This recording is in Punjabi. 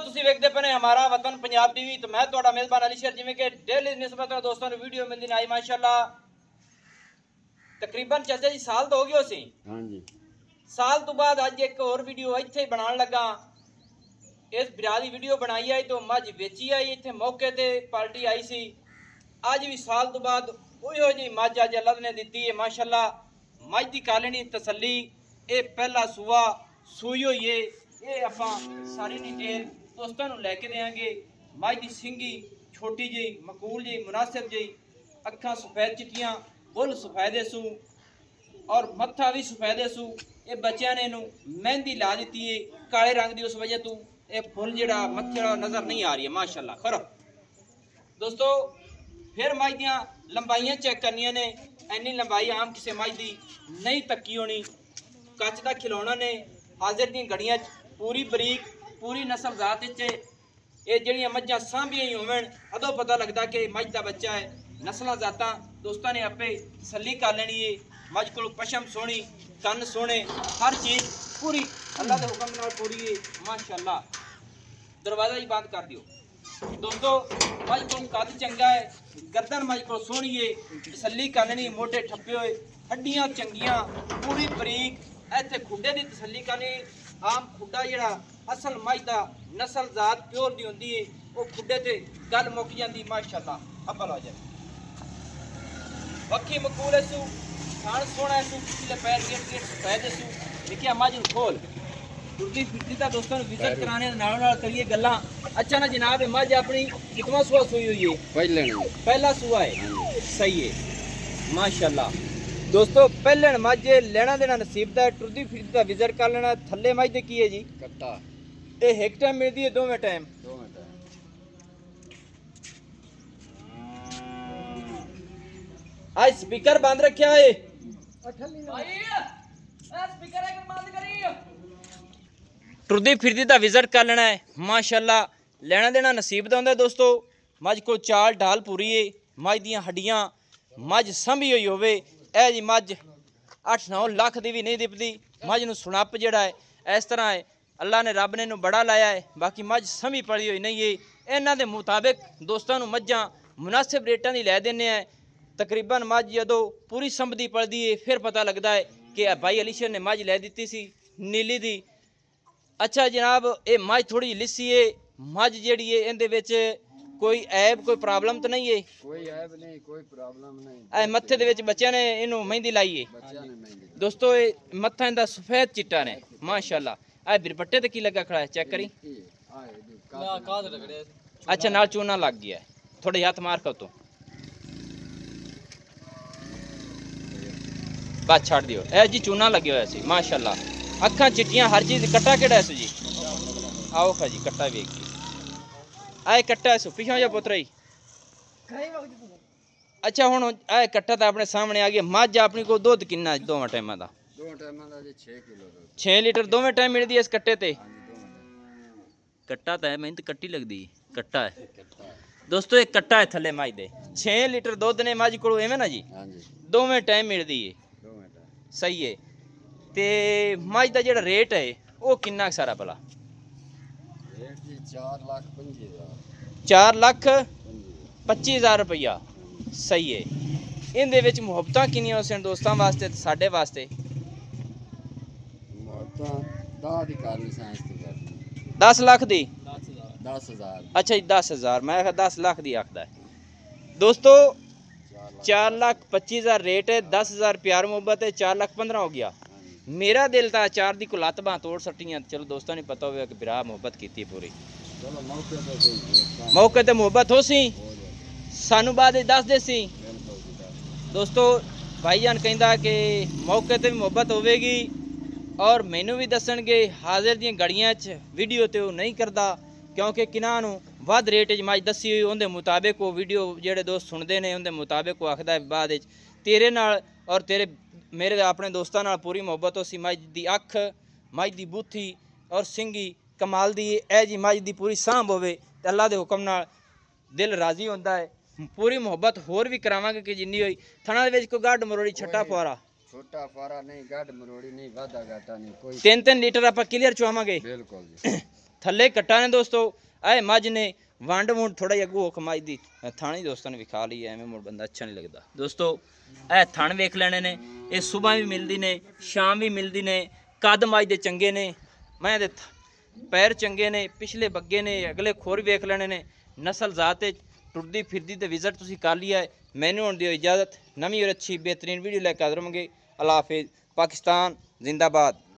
ਤੁਸੀਂ ਵੇਖਦੇ ਪਏ ਹਮਾਰਾ ਵਤਨ ਪੰਜਾਬ ਟੀਵੀ ਤੇ ਮੈਂ ਤੁਹਾਡਾ ਮੇਜ਼ਬਾਨ ਅਲੀ ਸ਼ੇਰ। ਜਿਵੇਂ ਕਿ ਡੇਲੀ ਨਿਸਬਤ ਨਾਲ ਦੋਸਤਾਂ ਨੂੰ ਵੀਡੀਓ ਮਿਲਦੀ ਆਈ ਮਾਸ਼ਾਅੱਲਾ ਤਕਰੀਬਨ ਚਾਚਾ ਜੀ ਸਾਲ ਤੋਂ ਹੋ ਗਿਆ ਸੀ। ਹਾਂਜੀ ਸਾਲ ਤੋਂ ਬਾਅਦ ਅੱਜ ਇੱਕ ਹੋਰ ਵੀਡੀਓ ਇੱਥੇ ਬਣਾਉਣ ਲੱਗਾ। ਇਸ ਵਿਆਹ ਦੀ ਵੀਡੀਓ ਬਣਾਈ ਆਈ ਤੋਂ ਮੱਝ ਵੇਚੀ ਆਈ ਇੱਥੇ ਮੌਕੇ ਤੇ ਪਾਰਟੀ ਆਈ ਸੀ। ਅੱਜ ਵੀ ਸਾਲ ਤੋਂ ਬਾਅਦ ਉਹੋ ਜਿਹੀ ਮੱਝ ਅੱਜ ਅੱਲਾਹ ਨੇ ਦਿੱਤੀ ਹੈ ਮਾਸ਼ਾਅੱਲਾ। ਮੱਝ ਦੀ ਕਾਲਣੀ ਤਸੱਲੀ, ਇਹ ਪਹਿਲਾ ਸੂਆ ਸੂਈ ਹੋਈ ਏ। ਇਹ ਆਪਾਂ ਸਾਰੀ ਡਿਟੇਲ ਦੋਸਤਾਂ ਨੂੰ ਲੈ ਕੇ ਦੇਵਾਂਗੇ। ਮੱਝ ਦੀ ਸਿੰਗੀ ਛੋਟੀ ਜਿਹੀ ਮਕੂਲ ਜਿਹੀ ਮੁਨਾਸਿਬ ਜਿਹੀ, ਅੱਖਾਂ ਸਫੈਦ ਚਿੱਟੀਆਂ, ਬੁੱਲ ਸਫੈਦੇ ਸੂ ਔਰ ਮੱਥਾ ਵੀ ਸਫੈਦੇ ਸੂ। ਇਹ ਬੱਚਿਆਂ ਨੇ ਇਹਨੂੰ ਮਹਿੰਦੀ ਲਾ ਦਿੱਤੀ ਹੈ ਕਾਲੇ ਰੰਗ ਦੀ, ਉਸ ਵਜ੍ਹਾ ਤੋਂ ਇਹ ਫੁੱਲ ਜਿਹੜਾ ਮੱਥੇ ਵਾਲਾ ਨਜ਼ਰ ਨਹੀਂ ਆ ਰਹੀ ਹੈ ਮਾਸ਼ਾਅੱਲਾ। ਖਰ ਦੋਸਤੋ ਫਿਰ ਮੱਝ ਦੀਆਂ ਲੰਬਾਈਆਂ ਚੈੱਕ ਕਰਨੀਆਂ ਨੇ। ਇੰਨੀ ਲੰਬਾਈ ਆਮ ਕਿਸੇ ਮੱਝ ਦੀ ਨਹੀਂ ਤੱਕੀ ਹੋਣੀ। ਕੱਚ ਦਾ ਖਿਲੌਣਾ ਨੇ, ਹਾਜ਼ਰ ਦੀਆਂ ਗੜੀਆਂ 'ਚ ਪੂਰੀ ਬਰੀਕ ਪੂਰੀ ਨਸਲ ਜ਼ਾਤ ਵਿੱਚ ਇਹ ਜਿਹੜੀਆਂ ਮੱਝਾਂ ਸਾਂਭੀਆਂ ਹੀ ਹੋਵਣ ਉਦੋਂ ਪਤਾ ਲੱਗਦਾ ਕਿ ਮੱਝ ਦਾ ਬੱਚਾ ਹੈ। ਨਸਲਾਂ ਜ਼ਾਤਾਂ ਦੋਸਤਾਂ ਨੇ ਆਪੇ ਤਸੱਲੀ ਕਰ ਲੈਣੀ ਹੈ। ਮੱਝ ਕੋਲ ਪਸ਼ਮ ਸੋਹਣੀ, ਕੰਨ ਸੋਹਣੇ, ਹਰ ਚੀਜ਼ ਪੂਰੀ ਅੱਲਾਹ ਦੇ ਹੁਕਮ ਨਾਲ ਪੂਰੀ ਹੈ ਮਾਸ਼ਾਅੱਲਾ। ਦਰਵਾਜ਼ਾ ਹੀ ਬੰਦ ਕਰ ਦਿਓ ਦੋਸਤੋ। ਮੱਝ ਕੋਲ ਕੱਦ ਚੰਗਾ ਹੈ, ਗਰਦਨ ਮੱਝ ਕੋਲ ਸੋਹਣੀ ਹੈ, ਤਸੱਲੀ ਕਰ ਲੈਣੀ। ਮੋਢੇ ਠੱਪੇ ਹੋਏ, ਹੱਡੀਆਂ ਚੰਗੀਆਂ, ਪੂਰੀ ਬਰੀਕ। ਇੱਥੇ ਖੁੱਡੇ ਦੀ ਤਸੱਲੀ ਕਰਨੀ। ਆਮ ਖੁੱਡਾ ਜਿਹੜਾ ਅਸਲ ਮੱਝ ਦਾ ਨਸਲ ਜ਼ਾਤ ਪਿਓਰ ਦੀ ਹੁੰਦੀ ਹੈ, ਉਹ ਖੁੱਡੇ ਤੇ ਗੱਲ ਮੁੱਕ ਜਾਂਦੀ ਮਾਸ਼ਾਅੱਲਾ। ਅੱਬਲ ਆ ਜਾਏ ਬੱਕੀ ਮਕੂਲ ਸੂ, ਖਾਣ ਸੋਹਣਾ ਸੂ, ਪਿਛਲੇ ਪੈਰ ਗੇਟ ਸਫੈਦ ਸੂ। ਦੇਖਿਆ ਮੱਝ ਨੂੰ ਖੋਲ ਦੁਰਦੀ ਫਿਰਦੀ ਤਾਂ ਦੋਸਤਾਂ ਨੂੰ ਵਿਜ਼ਿਟ ਕਰਾਣੇ ਨਾਲ ਨਾਲ ਕਰੀਏ ਗੱਲਾਂ। ਅੱਛਾ ਨਾ ਜਨਾਬ, ਇਹ ਮੱਝ ਆਪਣੀ ਕਿਤਨਾ ਸੂਆ ਸੂਈ ਹੋਈ ਹੈ? ਪਹਿਲਾ ਸੂਆ ਹੈ। ਸਹੀ ਹੈ ਮਾਸ਼ਾਅੱਲਾ। ਦੋਸਤੋ ਪਹਿਲਣ ਮੱਝ ਲੈਣਾ ਦੇਣਾ ਨਸੀਬ ਦਾ, ਟੁਰਦੀ ਫਿਰਦੀ ਦਾ ਵਿਜ਼ਿਟ ਕਰ ਲੈਣਾ। ਥੱਲੇ ਮੱਝ ਦੇ ਕੀ ਹੈ ਜੀ? ਕੱਟਾ। ਇਹ ਇੱਕ ਟਾਈਮ ਮਿਲਦੀ ਹੈ ਦੋਵੇਂ ਟਾਈਮ? ਅੱਜ ਸਪੀਕਰ ਬੰਦ ਰੱਖਿਆ ਹੈ ਟੁਰਦੀ ਫਿਰਦੀ ਦਾ ਵਿਜ਼ਿਟ ਕਰ ਲੈਣਾ ਹੈ ਮਾਸ਼ਾਅੱਲਾ। ਲੈਣਾ ਦੇਣਾ ਨਸੀਬ ਦਾ ਹੁੰਦਾ ਦੋਸਤੋ। ਮੱਝ ਕੋ ਚਾਲ ਢਾਲ ਪੂਰੀ ਹੈ, ਮੱਝ ਦੀਆਂ ਹੱਡੀਆਂ, ਮੱਝ ਸੰਭੀ ਹੋਈ ਹੋਵੇ। ਇਹ ਜੀ ਮੱਝ 8-9 ਲੱਖ ਦੀ ਵੀ ਨਹੀਂ ਦਿਪਦੀ। ਮੱਝ ਨੂੰ ਸੁਣੱਪ ਜਿਹੜਾ ਹੈ ਇਸ ਤਰ੍ਹਾਂ ਹੈ, ਅੱਲਾ ਨੇ ਰੱਬ ਨੇ ਇਹਨੂੰ ਬੜਾ ਲਾਇਆ ਹੈ। ਬਾਕੀ ਮੱਝ ਸੰਭੀ ਪੜੀ ਹੋਈ ਨਹੀਂ ਹੈ। ਇਹਨਾਂ ਦੇ ਮੁਤਾਬਿਕ ਦੋਸਤਾਂ ਨੂੰ ਮੱਝਾਂ ਮੁਨਾਸਿਬ ਰੇਟਾਂ ਦੀ ਲੈ ਦਿੰਦੇ ਆ। ਤਕਰੀਬਨ ਮੱਝ ਜਦੋਂ ਪੂਰੀ ਸੰਭਦੀ ਪੜਦੀ ਹੈ ਫਿਰ ਪਤਾ ਲੱਗਦਾ ਹੈ ਕਿ ਭਾਈ ਅਲੀ ਸ਼ੇਰ ਨੇ ਮੱਝ ਲੈ ਦਿੱਤੀ ਸੀ ਨੀਲੀ ਦੀ। ਅੱਛਾ ਜਨਾਬ, ਇਹ ਮੱਝ ਥੋੜੀ ਜਿਹੀ ਲਿੱਸੀ ਹੈ। ਮੱਝ ਜਿਹੜੀ ਹੈ ਇਹਦੇ ਵਿੱਚ ਕੋਈ ਐਬ ਕੋਈ ਪ੍ਰੋਬਲਮ ਤਾਂ ਨਹੀਂ ਹੈ? ਕੋਈ ਐਬ ਨਹੀਂ, ਕੋਈ ਪ੍ਰੋਬਲਮ ਨਹੀਂ। ਇਹ ਮੱਥੇ ਦੇ ਵਿੱਚ ਬੱਚਿਆਂ ਨੇ ਇਹਨੂੰ ਮਹਿੰਦੀ ਲਾਈ ਹੈ ਦੋਸਤੋ। ਇਹ ਮੱਥਾ ਇਹਦਾ ਸਫੈਦ ਚਿੱਟਾ ਨੇ ਮਾਸ਼ਾਅੱਲਾ। ਇਹ ਬਿਰਪੱਟੇ ਤੇ ਕੀ ਲੱਗਾ ਖੜਾ ਹੈ? ਚੈੱਕ ਕਰੀ। ਅੱਛਾ ਨਾਲ ਚੂਨਾ ਲੱਗ ਗਿਆ ਹੈ। ਥੋੜੇ ਹੱਥ ਮਾਰ ਕਰ ਤੂੰ ਬਸ ਛੱਡ ਦਿਓ। ਇਹ ਜੀ ਚੂਨਾ ਲੱਗਿਆ ਹੋਇਆ ਸੀ ਮਾਸ਼ਾਅੱਲਾ। ਅੱਖਾਂ ਚਿੱਟੀਆਂ, ਹਰ ਚੀਜ਼। ਕੱਟਾ ਕਿਹੜਾ ਹੈ ਜੀ? ਆਓ ਖਾ ਜੀ ਕੱਟਾ ਵੇਖ ਕੇ। ਆਏ ਕੱਟਾ ਸੋ ਪਿਛਾਂ ਜਾ ਪੁੱਤਰਾ ਹੀ। ਅੱਛਾ ਹੁਣ ਇਹ ਕੱਟਾ ਤਾਂ ਆਪਣੇ ਸਾਹਮਣੇ ਆ ਗਿਆ। ਮੱਝ ਆਪਣੀ ਕੋਲ ਦੁੱਧ ਕਿੰਨਾ ਦੋਵਾਂ ਟਾਈਮਾਂ ਦਾ? ਦੋਵਾਂ ਟਾਈਮਾਂ ਦਾ ਜੀ 6 ਕਿਲੋ। 6 ਲੀਟਰ ਦੋਵੇਂ ਟਾਈਮ ਮਿਲਦੀ ਹੈ ਇਸ ਕੱਟੇ ਤੇ? ਕੱਟਾ ਤਾਂ ਹੈ, ਮੈਨੂੰ ਤਾਂ ਕੱਟੀ ਲੱਗਦੀ ਕੱਟਾ ਹੈ ਦੋਸਤੋ। ਇਹ ਕੱਟਾ ਹੈ ਥੱਲੇ ਮੱਝ ਦੇ। 6 ਲੀਟਰ ਦੁੱਧ ਨੇ ਮੱਝ ਕੋਲ, ਐਵੇਂ ਨਾ ਜੀ? ਦੋਵੇਂ ਟਾਈਮ ਮਿਲਦੀ ਹੈ। ਸਹੀ ਹੈ। ਤੇ ਮੱਝ ਦਾ ਜਿਹੜਾ ਰੇਟ ਹੈ ਉਹ ਕਿੰਨਾ ਸਾਰਾ ਭਲਾ? ਰੇਟ ਜੀ 4,25,000। 4,25,000 ਰੁਪਈਆ। ਸਹੀ ਹੈ। ਇਹਦੇ ਵਿੱਚ ਮੁਹੱਬਤਾਂ ਕਿੰਨੀਆਂ ਸਨ ਦੋਸਤਾਂ ਵਾਸਤੇ ਤੇ ਸਾਡੇ ਵਾਸਤੇ? ਮੁਹੱਬਤਾਂ 10 ਦੀ ਕਰਨੀ ਸਾਇੰਸ ਦੀ ਕਰਨੀ। 10 ਲੱਖ ਦੀ? 10,000। ਅੱਛਾ ਜੀ 10,000। ਮੈਂ ਕਿਹਾ 10 ਲੱਖ ਦੀ ਆਖਦਾ ਦੋਸਤੋ। 4,25,000 ਰੇਟ ਹੈ। 10,000 ਪਿਆਰ ਮੁਹੱਬਤ ਹੈ। 4,15,000 ਹੋ ਗਿਆ। ਮੇਰਾ ਦਿਲ ਤਾਂ ਚਾਰ ਦੀ ਕੁਲੱਤ ਬਾਂ ਤੋੜ ਸੱਟੀਆਂ। ਚਲੋ ਦੋਸਤਾਂ ਨੂੰ ਪਤਾ ਹੋਵੇ ਕਿ ਬਿਰਾ ਮੁਹੱਬਤ ਕੀਤੀ ਪੂਰੀ। ਮੌਕੇ ਤੇ ਮੁਹੱਬਤ ਹੋ ਸੀ ਸਾਨੂੰ ਬਾਅਦ ਵਿੱਚ ਦੱਸਦੇ ਸੀ ਦੋਸਤੋ। ਭਾਈਜਾਨ ਕਹਿੰਦਾ ਕਿ ਮੌਕੇ ਤੇ ਵੀ ਮੁਹੱਬਤ ਹੋਵੇਗੀ ਔਰ ਮੈਨੂੰ ਵੀ ਦੱਸਣਗੇ। ਹਾਜ਼ਰ ਦੀਆਂ ਗੜੀਆਂ 'ਚ ਵੀਡੀਓ ਤੇ ਉਹ ਨਹੀਂ ਕਰਦਾ ਕਿਉਂਕਿ ਕਿਨਾਂ ਨੂੰ ਵੱਧ ਰੇਟ 'ਚ ਮੱਝ ਦੱਸੀ ਹੋਈ ਉਹਦੇ ਮੁਤਾਬਿਕ ਉਹ ਵੀਡੀਓ ਜਿਹੜੇ ਦੋਸਤ ਸੁਣਦੇ ਨੇ ਉਹਦੇ ਮੁਤਾਬਿਕ ਉਹ ਆਖਦਾ ਬਾਅਦ ਵਿੱਚ ਤੇਰੇ ਨਾਲ ਔਰ ਤੇਰੇ ਮੇਰੇ ਆਪਣੇ ਦੋਸਤਾਂ ਨਾਲ ਪੂਰੀ ਮੁਹੱਬਤ ਹੋ ਸੀ। ਮੱਝ ਦੀ ਅੱਖ, ਮੱਝ ਦੀ ਬੂਥੀ ਔਰ ਸਿੰਗੀ ਕਮਾਲ ਦੀ। ਇਹ ਜੀ ਮੱਝ ਦੀ ਪੂਰੀ ਸਾਂਭ ਹੋਵੇ ਤੇ ਅੱਲਾ ਦੇ ਹੁਕਮ ਨਾਲ ਦਿਲ ਰਾਜ਼ੀ ਹੁੰਦਾ ਹੈ। ਪੂਰੀ ਮੁਹੱਬਤ ਹੋਰ ਵੀ ਕਰਾਵਾਂਗੇ ਕਿ ਜਿੰਨੀ ਹੋਈ। ਥਣਾ ਦੇ ਵਿੱਚ ਕੋਈ ਗੱਡ ਮਰੋੜੀ ਛੱਟਾ ਫੁਆਰਾ? ਛੋਟਾ ਫੁਆਰਾ ਨਹੀਂ, ਗੱਡ ਮਰੋੜੀ ਨਹੀਂ, ਵਾਧਾ ਘਾਟਾ ਨਹੀਂ ਕੋਈ। 3-3 ਲੀਟਰ ਆਪਾਂ ਕਲੀਅਰ ਚਵਾਵਾਂਗੇ ਬਿਲਕੁਲ ਜੀ। ਥੱਲੇ ਕੱਟਾ ਨੇ ਦੋਸਤੋ। ਇਹ ਮੱਝ ਨੇ ਵੰਡ ਵੁੰਡ ਥੋੜਾ ਜਿਹਾ ਅੱਗੂ ਮੱਝ ਦੀ ਥਾਣੀ ਦੋਸਤਾਂ ਨੇ ਵਿਖਾ ਲਈ ਐਵੇਂ ਮੁੜ ਬੰਦਾ ਅੱਛਾ ਨਹੀਂ ਲੱਗਦਾ ਦੋਸਤੋ। ਇਹ ਥਣ ਵੇਖ ਲੈਣੇ ਨੇ, ਇਹ ਸਵੇਰ ਵੀ ਮਿਲਦੀ ਨੇ ਸ਼ਾਮ ਵੀ ਮਿਲਦੀ ਨੇ। ਕੱਦ ਮੱਝ ਦੇ ਚੰਗੇ ਨੇ, ਮੈਂ ਦੇ ਪੈਰ ਚੰਗੇ ਨੇ, ਪਿਛਲੇ ਬੱਗੇ ਨੇ, ਅਗਲੇ ਖੋਰ ਵੇਖ ਲੈਣੇ ਨੇ। ਨਸਲ ਜ਼ਾਤ ਟੁਰਦੀ ਫਿਰਦੀ ਤੇ ਵਿਜ਼ਿਟ ਤੁਸੀਂ ਕਰ ਲਿਆ ਹੈ। ਮੈਨੂੰ ਹੁਣ ਦਿਓ ਇਜਾਜ਼ਤ, ਨਵੀਂ ਔਰ ਅੱਛੀ बेहतरीन वीडियो लेकर हाजिर होंगे। अल्लाह हाफिज़। पाकिस्तान जिंदाबाद।